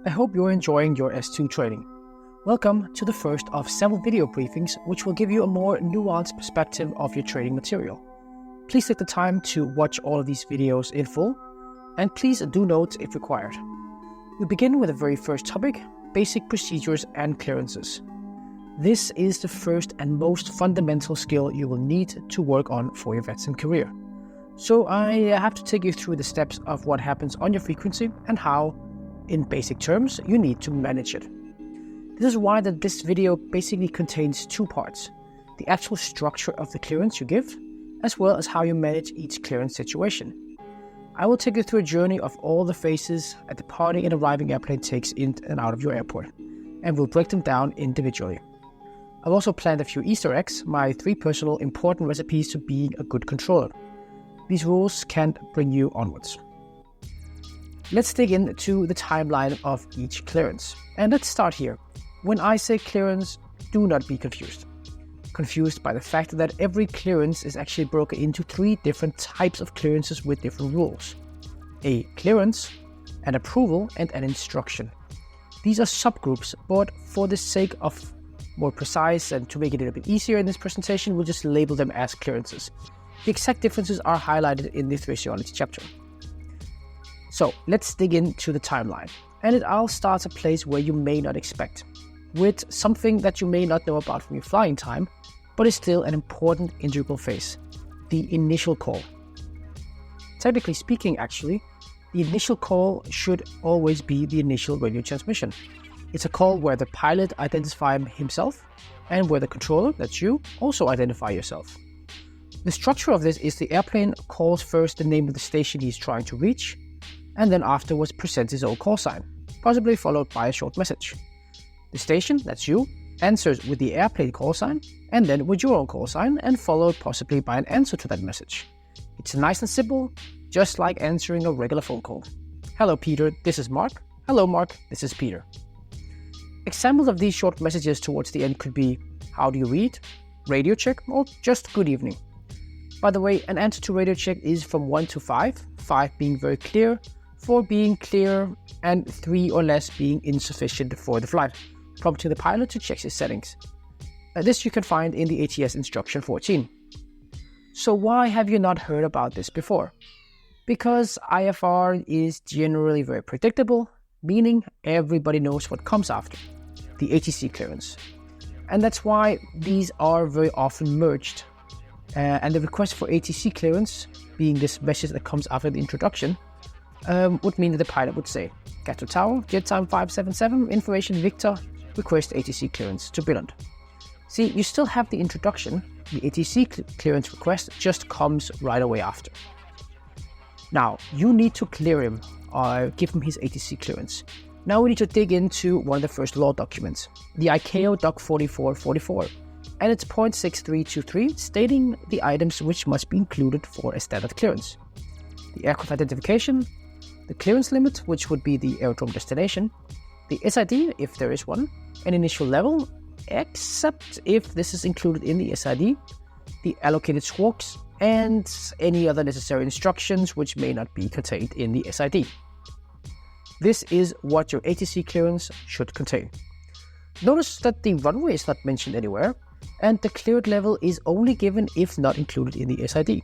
I hope you're enjoying your S2 training. Welcome to the first of several video briefings which will give you a more nuanced perspective of your training material. Please take the time to watch all of these videos in full, and please do note if required. We begin with the very first topic, basic procedures and clearances. This is the first and most fundamental skill you will need to work on for your VETSIM career. So I have to take you through the steps of what happens on your frequency and how, in basic terms, you need to manage it. This is why this video basically contains two parts: the actual structure of the clearance you give, as well as how you manage each clearance situation. I will take you through a journey of all the phases a departing and arriving airplane takes in and out of your airport, and we'll break them down individually. I've also planned a few Easter eggs, my 3 personal important recipes to being a good controller. These rules can bring you onwards. Let's dig into the timeline of each clearance. And let's start here. When I say clearance, do not be confused. Confused by the fact that every clearance is actually broken into 3 different types of clearances with different rules. A clearance, an approval, and an instruction. These are subgroups, but for the sake of more precise and to make it a little bit easier in this presentation, we'll just label them as clearances. The exact differences are highlighted in the physiology chapter. So let's dig into the timeline. And it all starts a place where you may not expect, with something that you may not know about from your flying time, but is still an important integral phase, the initial call. Technically speaking, actually, the initial call should always be the initial radio transmission. It's a call where the pilot identifies himself and where the controller, that's you, also identify yourself. The structure of this is the airplane calls first the name of the station he's trying to reach, and then afterwards presents his own call sign, possibly followed by a short message. The station, that's you, answers with the airplane call sign, and then with your own call sign, and followed possibly by an answer to that message. It's nice and simple, just like answering a regular phone call. Hello Peter, this is Mark. Hello Mark, this is Peter. Examples of these short messages towards the end could be, how do you read, radio check, or just good evening. By the way, an answer to radio check is from 1 to 5, 5 being very clear, 4 being clear, and 3 or less being insufficient for the flight, prompting the pilot to check his settings. This you can find in the ATS instruction 14. So why have you not heard about this before? Because IFR is generally very predictable, meaning everybody knows what comes after, the ATC clearance. And that's why these are very often merged. And the request for ATC clearance, being this message that comes after the introduction, would mean that the pilot would say, Gatwick Tower, jet time 577, information Victor, request ATC clearance to Billund. See, you still have the introduction, the ATC clearance request just comes right away after. Now, you need to clear him or give him his ATC clearance. Now we need to dig into one of the first law documents, the ICAO Doc 4444. And it's point 6323 stating the items which must be included for a standard clearance. The aircraft identification, the clearance limit, which would be the aerodrome destination, the SID, if there is one, an initial level, except if this is included in the SID, the allocated squawks, and any other necessary instructions which may not be contained in the SID. This is what your ATC clearance should contain. Notice that the runway is not mentioned anywhere, and the cleared level is only given if not included in the SID.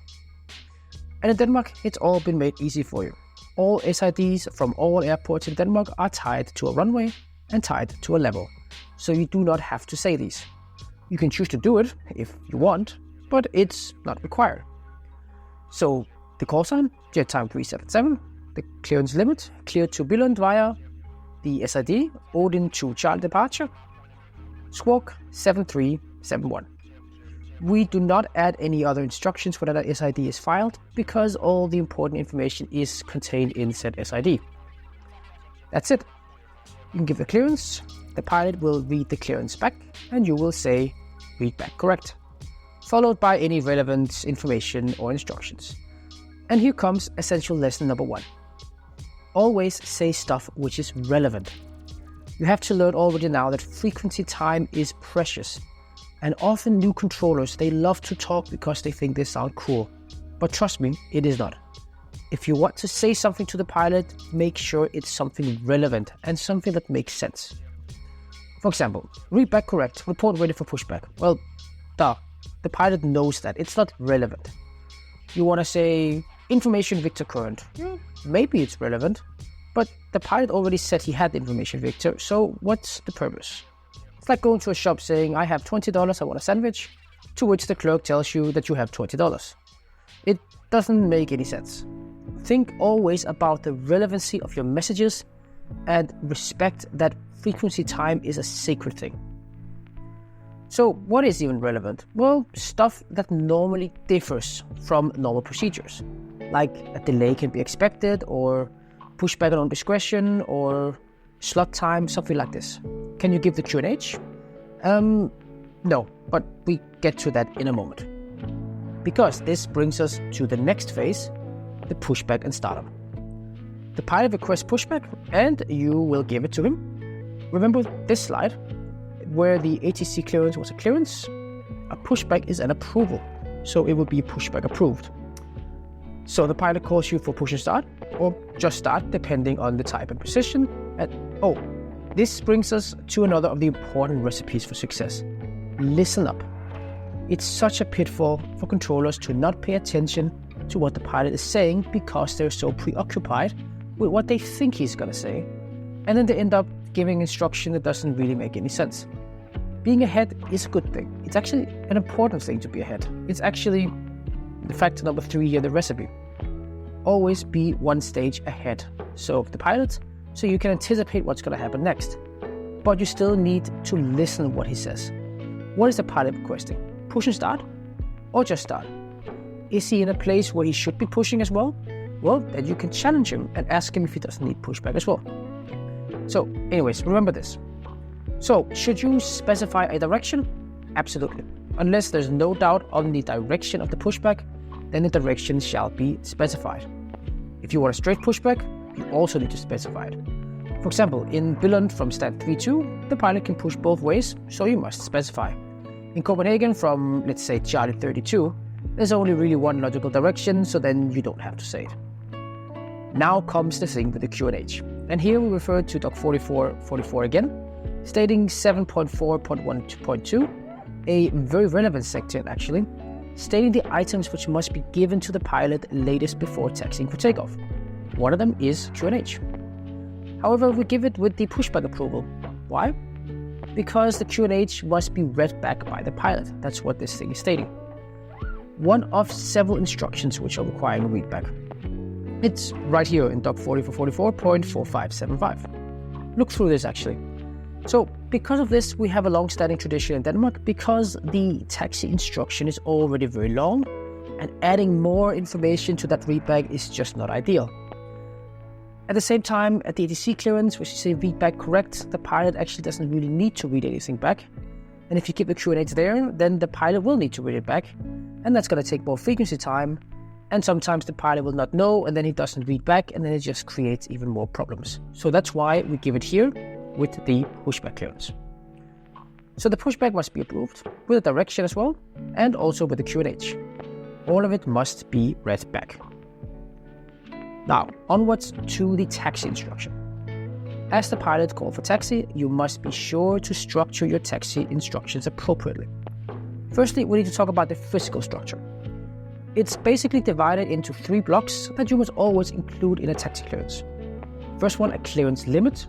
And in Denmark, it's all been made easy for you. All SIDs from all airports in Denmark are tied to a runway and tied to a level, so you do not have to say these. You can choose to do it if you want, but it's not required. So the call sign, jet time 377, the clearance limit, cleared to Billund via the SID, Odin to Charlie departure, squawk 7371. We do not add any other instructions when that SID is filed because all the important information is contained in said SID. That's it. You can give the clearance, the pilot will read the clearance back, and you will say, read back correct, followed by any relevant information or instructions. And here comes essential lesson number 1. Always say stuff which is relevant. You have to learn already now that frequency time is precious. And often new controllers, they love to talk because they think they sound cool. But trust me, it is not. If you want to say something to the pilot, make sure it's something relevant and something that makes sense. For example, read back correct, report ready for pushback. Well, the pilot knows that. It's not relevant. You want to say information Victor current. Maybe it's relevant, but the pilot already said he had the information Victor, so what's the purpose? It's like going to a shop saying, I have $20, I want a sandwich, to which the clerk tells you that you have $20. It doesn't make any sense. Think always about the relevancy of your messages and respect that frequency time is a sacred thing. So what is even relevant? Well, stuff that normally differs from normal procedures, like a delay can be expected, or pushback on discretion, or slot time, something like this. Can you give the Q&H? No, but we get to that in a moment. Because this brings us to the next phase, the pushback and startup. The pilot requests pushback and you will give it to him. Remember this slide, where the ATC clearance was a clearance, a pushback is an approval. So it will be pushback approved. So the pilot calls you for push and start, or just start, depending on the type and position. And this brings us to another of the important recipes for success. Listen up. It's such a pitfall for controllers to not pay attention to what the pilot is saying because they're so preoccupied with what they think he's going to say, and then they end up giving instruction that doesn't really make any sense. Being ahead is a good thing. It's actually an important thing to be ahead. It's actually the factor number 3 here, the recipe. Always be one stage ahead. So the pilot, so you can anticipate what's going to happen next. But you still need to listen what he says. What is the pilot requesting? Push and start? Or just start? Is he in a place where he should be pushing as well? Well, then you can challenge him and ask him if he doesn't need pushback as well. So anyways, remember this. So should you specify a direction? Absolutely. Unless there's no doubt on the direction of the pushback, then the direction shall be specified. If you want a straight pushback, you also need to specify it. For example, in Billund from stand 3-2, the pilot can push both ways, so you must specify. In Copenhagen from, let's say, Charlie 32, there's only really one logical direction, so then you don't have to say it. Now comes the thing with the Q&H. And here we refer to Doc 4444 again, stating 7.4.1.2, a very relevant section actually, stating the items which must be given to the pilot latest before taxiing for takeoff. One of them is Q&H. However, we give it with the pushback approval. Why? Because the Q&H must be read back by the pilot. That's what this thing is stating. One of several instructions which are requiring readback. It's right here in Doc 4444.4575. Look through this actually. So because of this, we have a long-standing tradition in Denmark because the taxi instruction is already very long and adding more information to that readback is just not ideal. At the same time, at the ATC clearance, which you say read back correct, the pilot actually doesn't really need to read anything back. And if you keep the Q&H there, then the pilot will need to read it back. And that's going to take more frequency time. And sometimes the pilot will not know, and then he doesn't read back, and then it just creates even more problems. So that's why we give it here with the pushback clearance. So the pushback must be approved with a direction as well, and also with the Q&H. All of it must be read back. Now, onwards to the taxi instruction. As the pilot called for taxi, you must be sure to structure your taxi instructions appropriately. Firstly, we need to talk about the physical structure. It's basically divided into 3 blocks that you must always include in a taxi clearance. First one, a clearance limit.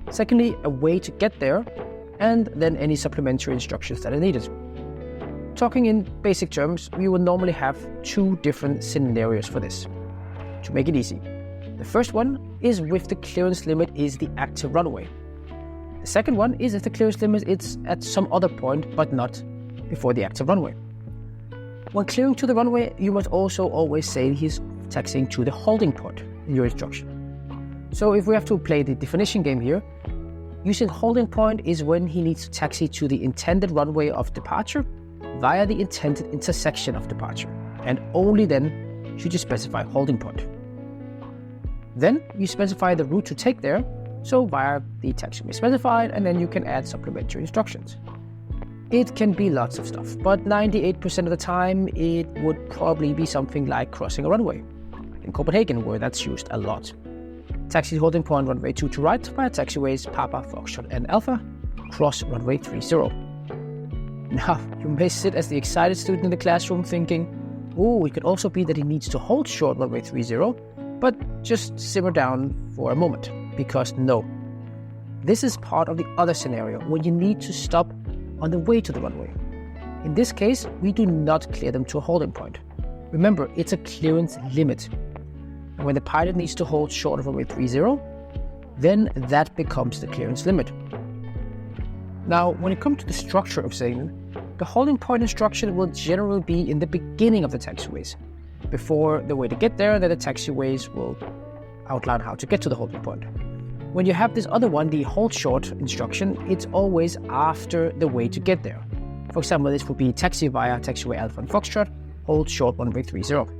Secondly, a way to get there, and then any supplementary instructions that are needed. Talking in basic terms, we will normally have 2 different scenarios for this. To make it easy. The first one is if the clearance limit is the active runway. The second one is if the clearance limit is at some other point but not before the active runway. When clearing to the runway, you must also always say he's taxiing to the holding point in your instruction. So if we have to play the definition game here, using holding point is when he needs to taxi to the intended runway of departure via the intended intersection of departure, and only then should you specify holding point. Then you specify the route to take there, so via the taxiway specified, and then you can add supplementary instructions. It can be lots of stuff, but 98% of the time it would probably be something like crossing a runway. in Copenhagen, where that's used a lot. Taxi holding point runway 2 to right via taxiways Papa, Foxtrot and Alpha, cross runway 30. Now, you may sit as the excited student in the classroom thinking, oh, it could also be that he needs to hold short runway 30, but just simmer down for a moment, because no. This is part of the other scenario where you need to stop on the way to the runway. In this case, we do not clear them to a holding point. Remember, it's a clearance limit. And when the pilot needs to hold short of runway 30, then that becomes the clearance limit. Now, when it comes to the structure of sailing, the holding point instruction will generally be in the beginning of the taxiways. Before the way to get there, then the taxiways will outline how to get to the holding point. When you have this other one, the hold short instruction, it's always after the way to get there. For example, this would be taxi via taxiway Alpha and Foxtrot, hold short runway 30.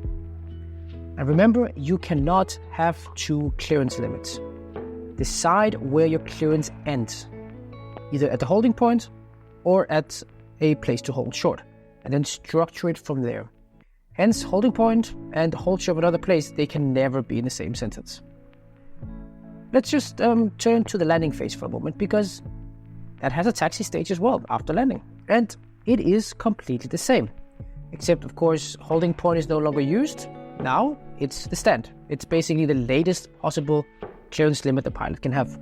And remember, you cannot have two clearance limits. Decide where your clearance ends, either at the holding point or at a place to hold short, and then structure it from there. Hence, holding point and hold short at another place, they can never be in the same sentence. Let's just turn to the landing phase for a moment, because that has a taxi stage as well after landing, and it is completely the same. Except, of course, holding point is no longer used. Now it's the stand. It's basically the latest possible clearance limit the pilot can have.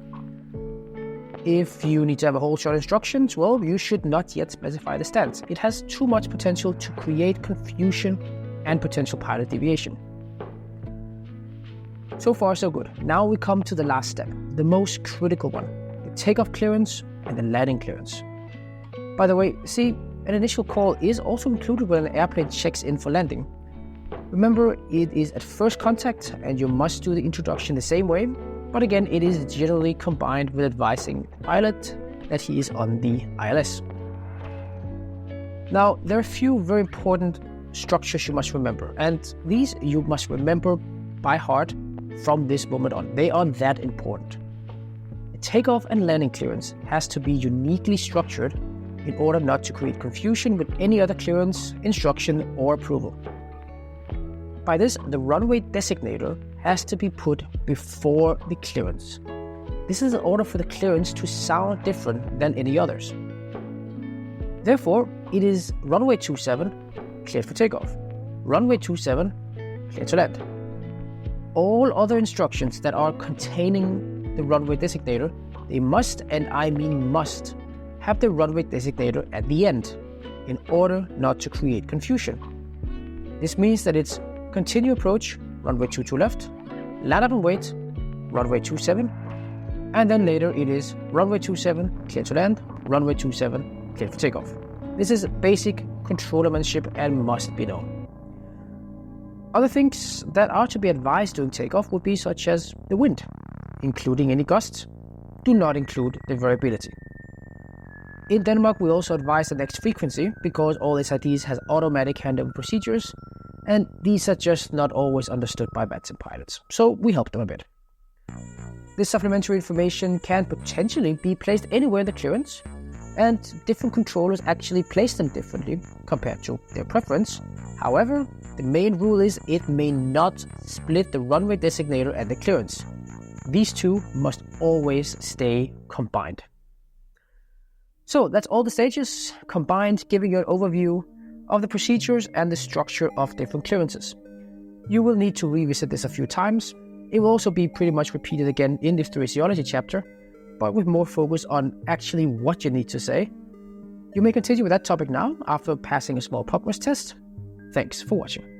If you need to have a hold short instructions, well, you should not yet specify the stance. It has too much potential to create confusion and potential pilot deviation. So far, so good. Now we come to the last step, the most critical one, the takeoff clearance and the landing clearance. By the way, see, an initial call is also included when an airplane checks in for landing. Remember, it is at first contact and you must do the introduction the same way, but again, it is generally combined with advising the pilot that he is on the ILS. Now, there are a few very important structures you must remember, and these you must remember by heart from this moment on. They are that important. The takeoff and landing clearance has to be uniquely structured in order not to create confusion with any other clearance, instruction, or approval. By this, the runway designator has to be put before the clearance. This is in order for the clearance to sound different than any others. Therefore, it is runway 27 cleared for takeoff, runway 27 cleared to land. All other instructions that are containing the runway designator, they must, and I mean must, have the runway designator at the end in order not to create confusion. This means that it's continue approach, runway 22 left, land up and wait, runway 27, and then later it is runway 27 clear to land, runway 27 clear for takeoff. This is basic controllermanship and must be known. Other things that are to be advised during takeoff would be such as the wind, including any gusts. Do not include the variability. In Denmark, we also advise the next frequency because all SIDs has automatic handover procedures, and these are just not always understood by vets and pilots, so we help them a bit. This supplementary information can potentially be placed anywhere in the clearance, and different controllers actually place them differently compared to their preference. However, the main rule is it may not split the runway designator and the clearance. These two must always stay combined. So that's all the stages combined, giving you an overview of the procedures and the structure of different clearances. You will need to revisit this a few times. It will also be pretty much repeated again in the physiology chapter, but with more focus on actually what you need to say. You may continue with that topic now after passing a small POCMAS test. Thanks for watching.